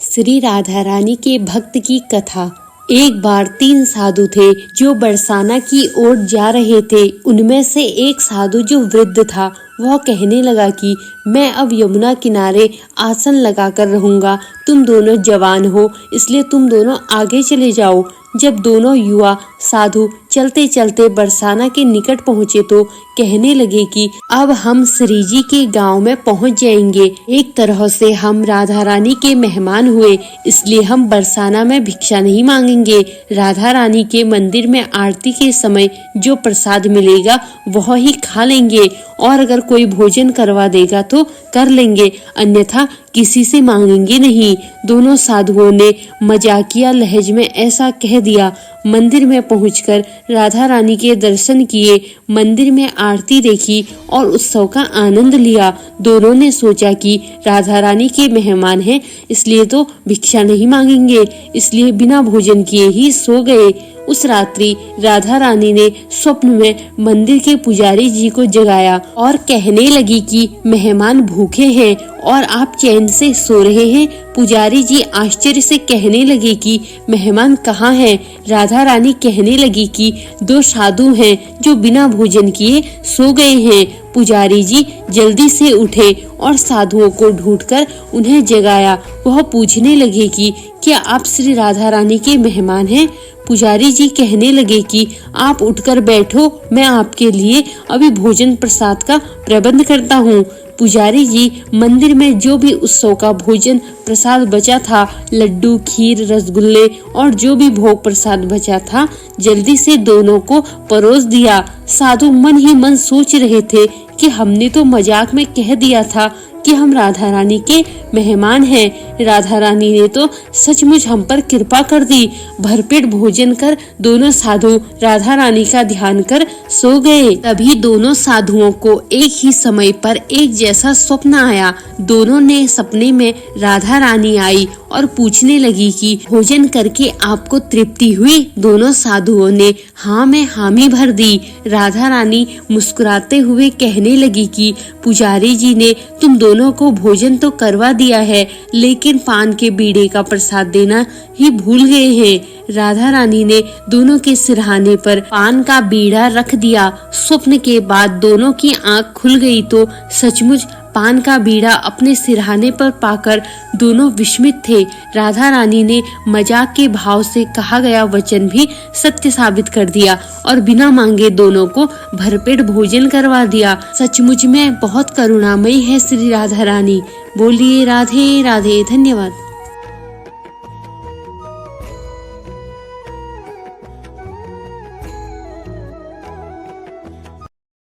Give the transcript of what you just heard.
श्री राधा रानी के भक्त की कथा। एक बार 3 साधु थे जो बरसाना की ओर जा रहे थे। उनमें से एक साधु जो वृद्ध था वह कहने लगा कि मैं अब यमुना किनारे आसन लगाकर रहूंगा। तुम दोनों जवान हो इसलिए तुम दोनों आगे चले जाओ। जब दोनों युवा साधु चलते चलते बरसाना के निकट पहुँचे तो कहने लगे कि अब हम श्री जी के गांव में पहुँच जाएंगे। एक तरह से हम राधा रानी के मेहमान हुए, इसलिए हम बरसाना में भिक्षा नहीं मांगेंगे। राधा रानी के मंदिर में आरती के समय जो प्रसाद मिलेगा वह ही खा लेंगे, और अगर कोई भोजन करवा देगा तो कर लेंगे, अन्यथा किसी से मांगेंगे नहीं। दोनों साधुओं ने मजाकिया लहज में ऐसा कह दिया। मंदिर में पहुंचकर राधा रानी के दर्शन किए, मंदिर में आरती देखी और उत्सव का आनंद लिया। दोनों ने सोचा कि राधा रानी के मेहमान हैं इसलिए तो भिक्षा नहीं मांगेंगे, इसलिए बिना भोजन किए ही सो गए। उस रात्रि राधा रानी ने स्वप्न में मंदिर के पुजारी जी को जगाया और कहने लगी कि मेहमान भूखे हैं और आप चैन से सो रहे हैं। पुजारी जी आश्चर्य से कहने लगे कि मेहमान कहाँ हैं? राधा रानी कहने लगी कि 2 साधु हैं जो बिना भोजन किए सो गए हैं। पुजारी जी जल्दी से उठे और साधुओं को ढूंढकर उन्हें जगाया। वह पूछने लगे कि क्या आप श्री राधा रानी के मेहमान हैं? पुजारी जी कहने लगे कि आप उठकर बैठो, मैं आपके लिए अभी भोजन प्रसाद का प्रबंध करता हूँ। पुजारी जी मंदिर में जो भी उत्सव का भोजन प्रसाद बचा था, लड्डू, खीर, रसगुल्ले और जो भी भोग प्रसाद बचा था, जल्दी से दोनों को परोस दिया। साधु मन ही मन सोच रहे थे कि हमने तो मजाक में कह दिया था कि हम राधा रानी के मेहमान हैं। राधा रानी ने तो सचमुच हम पर कृपा कर दी। भरपेट भोजन कर दोनों साधु राधा रानी का ध्यान कर सो गए। तभी दोनों साधुओं को एक ही समय पर एक जैसा स्वप्न आया। दोनों ने सपने में राधा रानी आई और पूछने लगी कि भोजन करके आपको तृप्ति हुई? दोनों साधुओं ने हाँ में हामी भर दी। राधा रानी मुस्कुराते हुए कहने लगी कि पुजारी जी ने तुम दोनों को भोजन तो करवा दिया है, लेकिन पान के बीड़े का प्रसाद देना ही भूल गए हैं। राधा रानी ने दोनों के सिरहाने पर पान का बीड़ा रख दिया। स्वप्न के बाद दोनों की आंख खुल गई तो सचमुच पान का बीड़ा अपने सिरहाने पर पाकर दोनों विस्मित थे। राधा रानी ने मजाक के भाव से कहा गया वचन भी सत्य साबित कर दिया और बिना मांगे दोनों को भरपेट भोजन करवा दिया। सचमुच में बहुत करुणामयी है श्री राधा रानी। बोलिए राधे राधे। धन्यवाद।